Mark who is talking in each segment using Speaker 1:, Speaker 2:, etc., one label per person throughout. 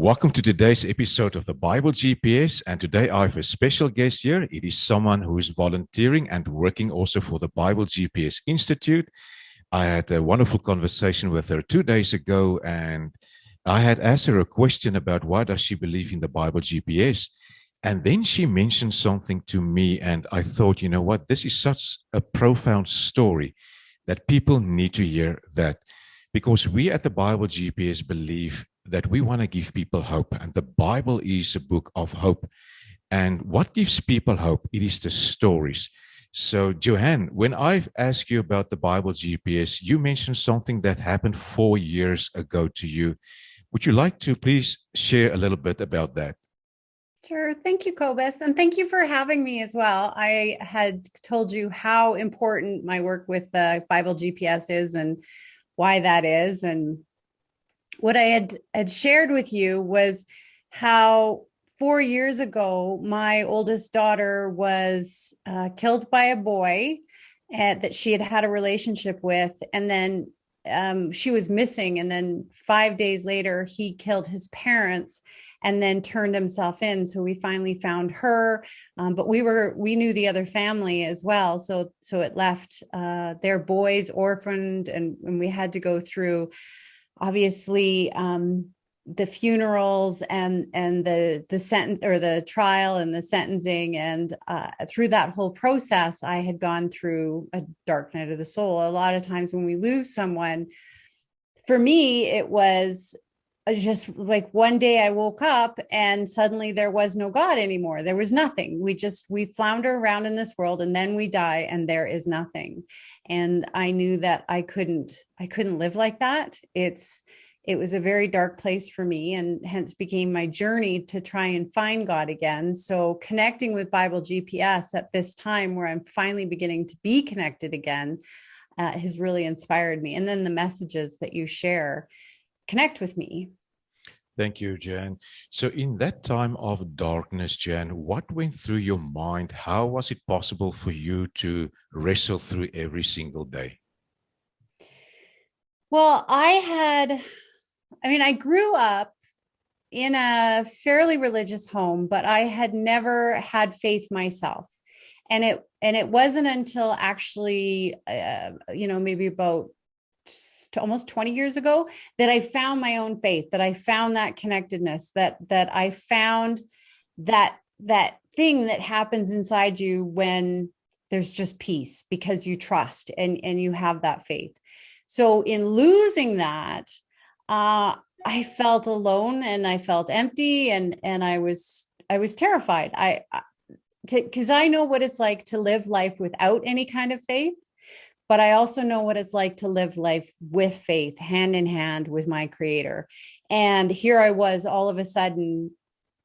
Speaker 1: Welcome to today's episode of the Bible GPS. And today I have a special guest here. It is someone who is volunteering and working also for the Bible GPS Institute. I had a wonderful conversation with her 2 days ago, and I had asked her a question about why does she believe in the Bible GPS. And then she mentioned something to me, and I thought, you know what, this is such a profound story that people need to hear that, because we at the Bible GPS believe that we want to give people hope, and the Bible is a book of hope. And what gives people hope? It is the stories. So, Joanne, when I've asked you about the Bible GPS, you mentioned something that happened 4 years ago to you. Would you like to please share a little bit about that?
Speaker 2: Sure. Thank you, Kobus. And thank you for having me as well. I had told you how important my work with the Bible GPS is and why that is. And what I had shared with you was how 4 years ago, my oldest daughter was killed by a boy that she had had a relationship with. And then she was missing. And then 5 days later, he killed his parents and then turned himself in. So we finally found her, but we knew the other family as well. So it left their boys orphaned, and we had to go through, obviously, the funerals and the sentence, or the trial and the sentencing. And through that whole process, I had gone through a dark night of the soul. A lot of times when we lose someone, for me, it was just like one day I woke up and suddenly there was no God anymore. There was nothing. We flounder around in this world, and then we die and there is nothing. And I knew that I couldn't live like that. It was a very dark place for me, and hence became my journey to try and find God again. So connecting with Bible GPS at this time where I'm finally beginning to be connected again has really inspired me. And then the messages that you share connect with me.
Speaker 1: Thank you, Jan. So in that time of darkness, Jan, what went through your mind? How was it possible for you to wrestle through every single day?
Speaker 2: Well, I grew up in a fairly religious home, but I had never had faith myself. And it wasn't until actually, maybe about almost 20 years ago that I found my own faith, that I found that connectedness, that I found that thing that happens inside you when there's just peace because you trust and you have that faith. So in losing that, I felt alone and I felt empty, and I was terrified. Because I know what it's like to live life without any kind of faith. But I also know what it's like to live life with faith, hand in hand with my Creator. And here I was all of a sudden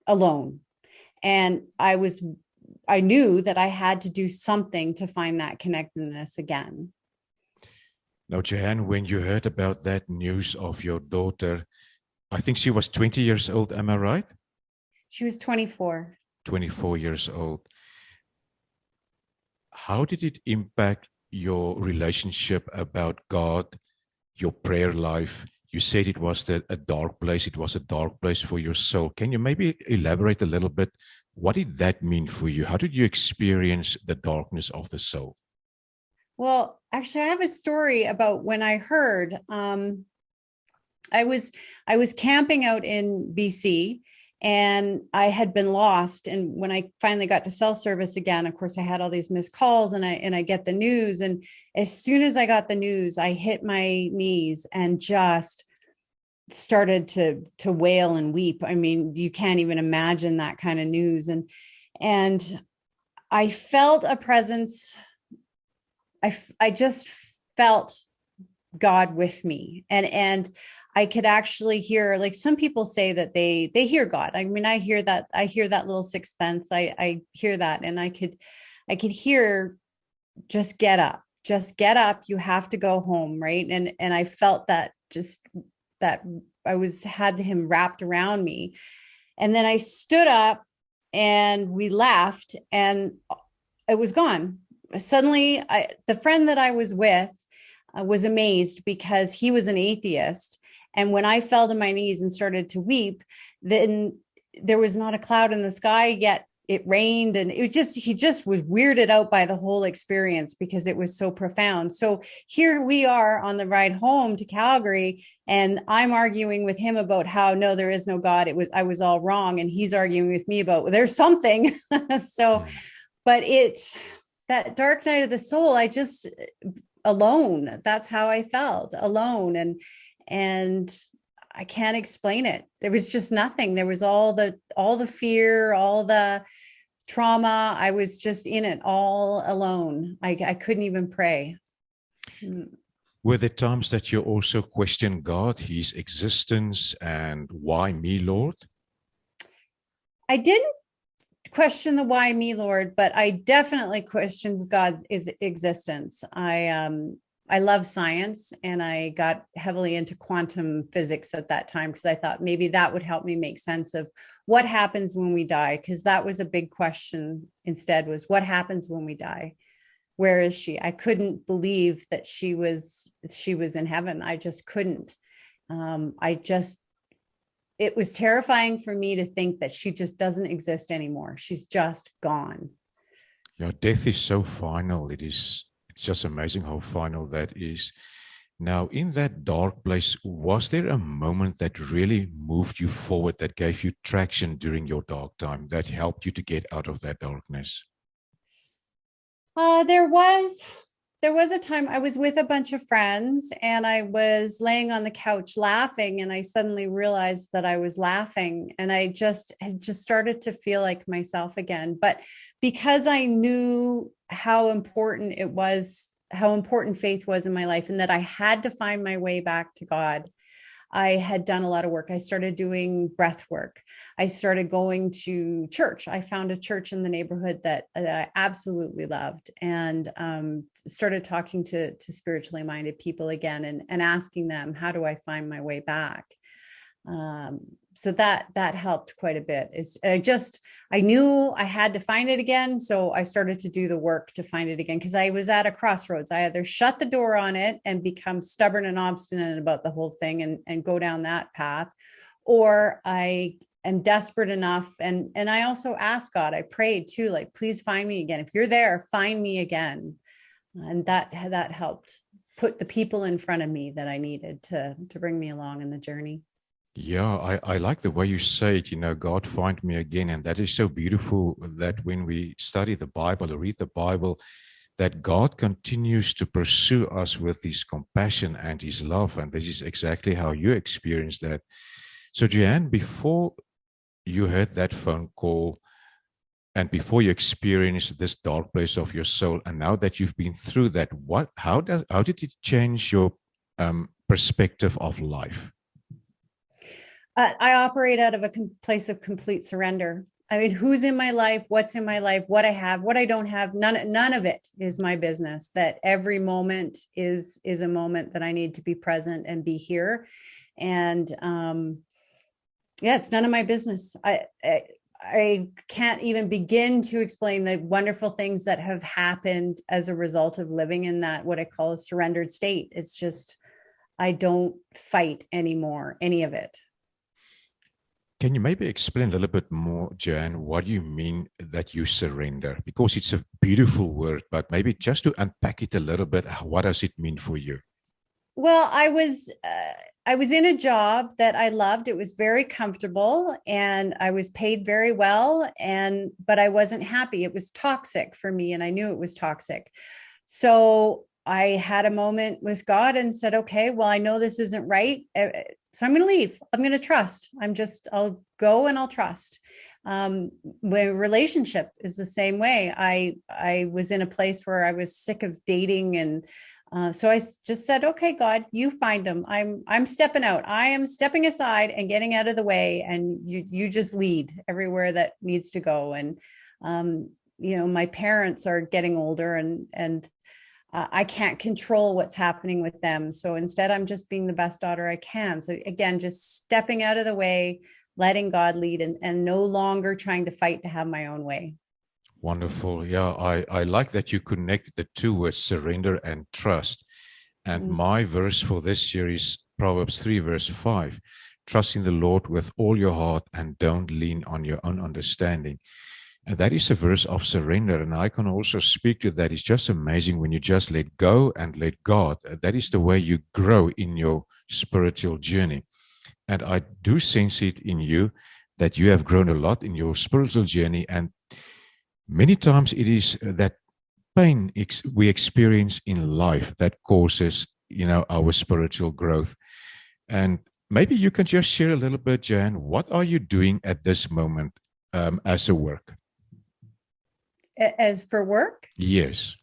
Speaker 2: alone. And I knew that I had to do something to find that connectedness again.
Speaker 1: Now, Joanne, when you heard about that news of your daughter, I think she was 20 years old, am I right?
Speaker 2: She was 24.
Speaker 1: 24 years old. How did it impact your relationship about God, your prayer life? You said it was a dark place. It was a dark place for your soul. Can you maybe elaborate a little bit? What did that mean for you? How did you experience the darkness of the soul?
Speaker 2: Well, actually, I have a story about when I heard. I was camping out in BC, and I had been lost. And when I finally got to cell service again, of course, I had all these missed calls, and I get the news. And as soon as I got the news, I hit my knees and just started to wail and weep. I mean, you can't even imagine that kind of news. And I felt a presence. I just felt God with me. And I could actually hear, like some people say that they hear God. I mean, I hear that little sixth sense. I hear that. And I could hear, just get up, you have to go home. Right. And I felt that, just that had him wrapped around me. And then I stood up and we left, and it was gone. Suddenly the friend that I was with was amazed because he was an atheist. And when I fell to my knees and started to weep, then there was not a cloud in the sky yet. It rained, and he just was weirded out by the whole experience because it was so profound. So here we are on the ride home to Calgary, and I'm arguing with him about how no, there is no God. I was all wrong. And he's arguing with me about, well, there's something. So, but that dark night of the soul, I just alone. That's how I felt, alone. And I can't explain it. There was just nothing. There was all the fear, all the trauma. I was just in it all alone. I couldn't even pray.
Speaker 1: Were there times that you also questioned God, his existence, and why me, Lord?
Speaker 2: I didn't question the why me, Lord, but I definitely questioned God's existence. I love science, and I got heavily into quantum physics at that time because I thought maybe that would help me make sense of what happens when we die, because that was a big question. Instead was, what happens when we die? Where is she? I couldn't believe that she was in heaven. I just couldn't. It was terrifying for me to think that she just doesn't exist anymore. She's just gone.
Speaker 1: Yeah, death is so final. It's just amazing how final that is. Now, in that dark place, was there a moment that really moved you forward, that gave you traction during your dark time, that helped you to get out of that darkness?
Speaker 2: There was a time I was with a bunch of friends, and I was laying on the couch laughing, and I suddenly realized that I was laughing, and I had just started to feel like myself again. But because I knew how important faith was in my life, and that I had to find my way back to God, I had done a lot of work. I started doing breath work. I started going to church. I found a church in the neighborhood that I absolutely loved, and started talking to spiritually minded people again, and asking them, how do I find my way back? So that helped quite a bit. I knew I had to find it again. So I started to do the work to find it again, because I was at a crossroads. I either shut the door on it and become stubborn and obstinate about the whole thing and go down that path, or I am desperate enough. And I also asked God, I prayed too, like, please find me again. If you're there, find me again. And that helped put the people in front of me that I needed to bring me along in the journey.
Speaker 1: Yeah, I like the way you say it, God find me again. And that is so beautiful, that when we study the Bible or read the Bible, that God continues to pursue us with his compassion and his love. And this is exactly how you experience that. So, Joanne, before you heard that phone call and before you experienced this dark place of your soul, and now that you've been through that, how did it change your perspective of life?
Speaker 2: I operate out of a place of complete surrender. I mean, who's in my life, what's in my life, what I have, what I don't have, none of it is my business. That every moment is a moment that I need to be present and be here. And it's none of my business. I can't even begin to explain the wonderful things that have happened as a result of living in that, what I call a surrendered state. It's just, I don't fight anymore, any of it.
Speaker 1: Can you maybe explain a little bit more, Joanne, what do you mean that you surrender? Because it's a beautiful word, but maybe just to unpack it a little bit, what does it mean for you?
Speaker 2: Well, I was in a job that I loved. It was very comfortable, and I was paid very well, but I wasn't happy. It was toxic for me, and I knew it was toxic. So I had a moment with God and said, okay, well, I know this isn't right. So I'm going to leave. I'm going to trust. I'll go and I'll trust. My relationship is the same way. I was in a place where I was sick of dating. And so I just said, okay, God, you find them. I'm stepping out. I am stepping aside and getting out of the way. And you just lead everywhere that needs to go. And, my parents are getting older, and I can't control what's happening with them. So instead, I'm just being the best daughter I can. So again, just stepping out of the way, letting God lead, and no longer trying to fight to have my own way.
Speaker 1: Wonderful. Yeah, I like that you connect the two words, surrender and trust. And my verse for this year is Proverbs 3, verse 5. Trust in the Lord with all your heart and don't lean on your own understanding. And that is a verse of surrender. And I can also speak to that. It's just amazing when you just let go and let God. That is the way you grow in your spiritual journey. And I do sense it in you that you have grown a lot in your spiritual journey. And many times it is that pain we experience in life that causes, our spiritual growth. And maybe you can just share a little bit, Jan, what are you doing at this moment as a work?
Speaker 2: As for work?
Speaker 1: Yes.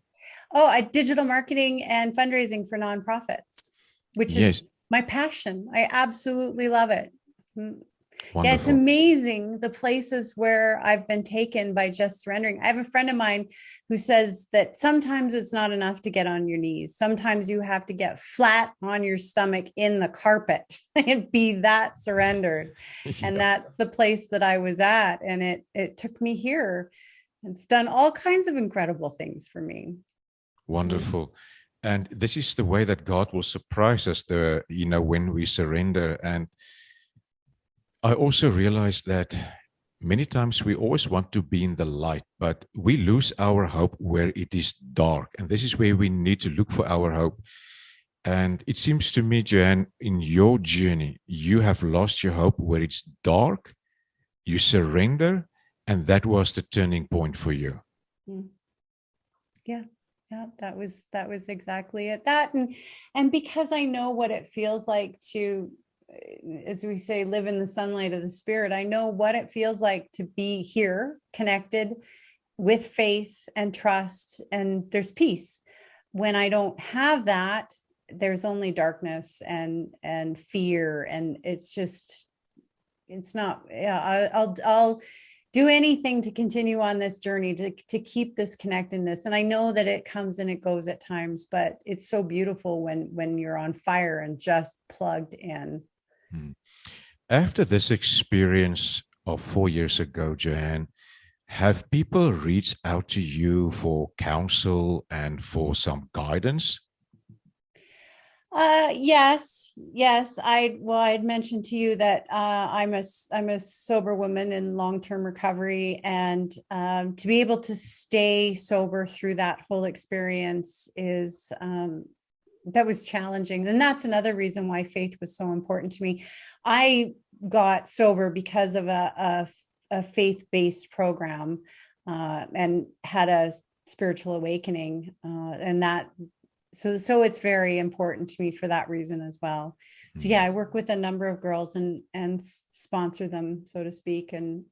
Speaker 2: Oh, I digital marketing and fundraising for nonprofits, which
Speaker 1: Yes.
Speaker 2: is my passion. I absolutely love it. Yeah, it's
Speaker 1: Wonderful.
Speaker 2: amazing the places where I've been taken by just surrendering. I have a friend of mine who says that sometimes it's not enough to get on your knees. Sometimes you have to get flat on your stomach in the carpet and be that surrendered.
Speaker 1: Yeah.
Speaker 2: And that's the place that I was at. And it took me here. It's done all kinds of incredible things for me.
Speaker 1: Wonderful. And this is the way that God will surprise us, when we surrender. And I also realize that many times we always want to be in the light, but we lose our hope where it is dark. And this is where we need to look for our hope. And it seems to me, Joanne, in your journey, you have lost your hope where it's dark, you surrender, and that was the turning point for you.
Speaker 2: Yeah. Yeah, that was exactly it. That and because I know what it feels like to, as we say, live in the sunlight of the spirit, I know what it feels like to be here, connected with faith and trust, and there's peace. When I don't have that, there's only darkness and fear, and it's not. Yeah, I'll do anything to continue on this journey to keep this connectedness. And I know that it comes and it goes at times, but it's so beautiful when you're on fire and just plugged in.
Speaker 1: After this experience of 4 years ago, Joanne, have people reached out to you for counsel and for some guidance?
Speaker 2: Yes. I'd mentioned to you that I'm a sober woman in long-term recovery, and to be able to stay sober through that whole experience is that was challenging. And that's another reason why faith was so important to me. I got sober because of a faith-based program and had a spiritual awakening, and that. So it's very important to me for that reason as well. So yeah, I work with a number of girls and sponsor them, so to speak, and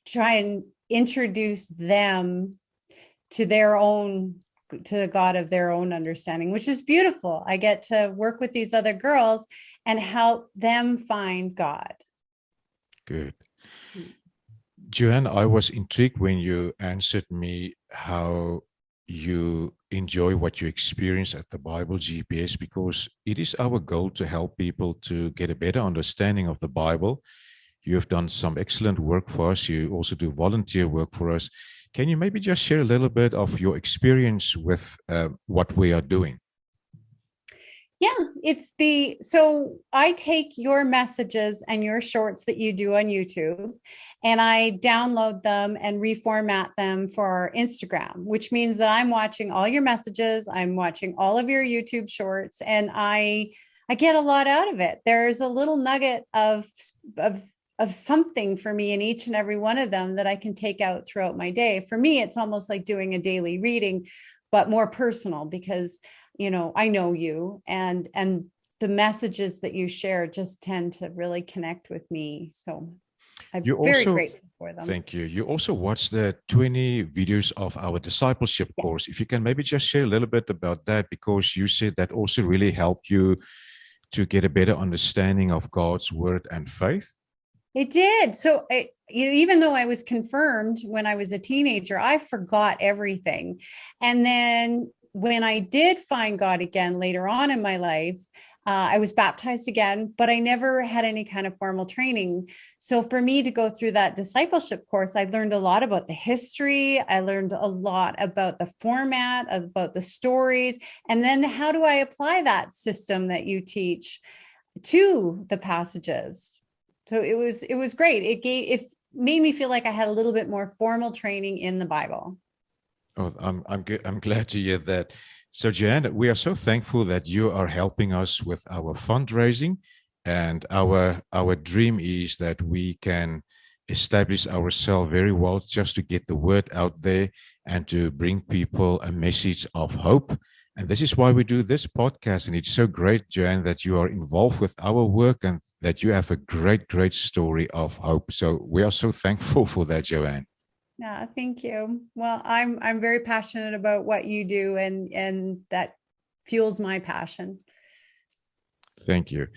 Speaker 2: try and introduce them to the God of their own understanding, which is beautiful. I get to work with these other girls and help them find God.
Speaker 1: Good. Joanne, I was intrigued when you answered me how you enjoy what you experience at the Bible GPS, because it is our goal to help people to get a better understanding of the Bible. You have done some excellent work for us. You also do volunteer work for us. Can you maybe just share a little bit of your experience with what we are doing?
Speaker 2: Yeah, so I take your messages and your shorts that you do on YouTube, and I download them and reformat them for Instagram, which means that I'm watching all your messages, I'm watching all of your YouTube shorts, and I get a lot out of it. There's a little nugget of something for me in each and every one of them that I can take out throughout my day. For me, it's almost like doing a daily reading, but more personal, because I know you, and the messages that you share just tend to really connect with me. So I'm very grateful for them.
Speaker 1: Thank you. You also watched the 20 videos of our discipleship course. If you can maybe just share a little bit about that, because you said that also really helped you to get a better understanding of God's word and faith.
Speaker 2: It did. So even though I was confirmed when I was a teenager, I forgot everything. And then when I did find God again later on in my life, I was baptized again, but I never had any kind of formal training. So for me to go through that discipleship course, I learned a lot about the history. I learned a lot about the format, about the stories, and then how do I apply that system that you teach to the passages. So it was great. It made me feel like I had a little bit more formal training in the Bible.
Speaker 1: Oh, I'm good. I'm glad to hear that. So, Joanne, we are so thankful that you are helping us with our fundraising, and our dream is that we can establish ourselves very well just to get the word out there and to bring people a message of hope. And this is why we do this podcast. And it's so great, Joanne, that you are involved with our work and that you have a great, great story of hope. So we are so thankful for that, Joanne.
Speaker 2: Yeah, thank you. Well, I'm very passionate about what you do, and that fuels my passion.
Speaker 1: Thank you.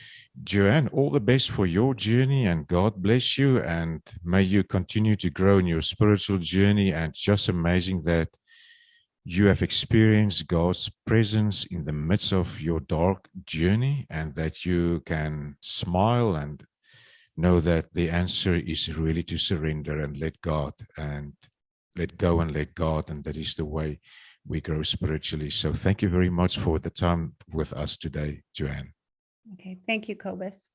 Speaker 1: Joanne, all the best for your journey and God bless you. And may you continue to grow in your spiritual journey. And just amazing that you have experienced God's presence in the midst of your dark journey and that you can smile and know that the answer is really to surrender and let God and let go and let God. And that is the way we grow spiritually. So thank you very much for the time with us today, Joanne.
Speaker 2: Okay. Thank you, Cobus.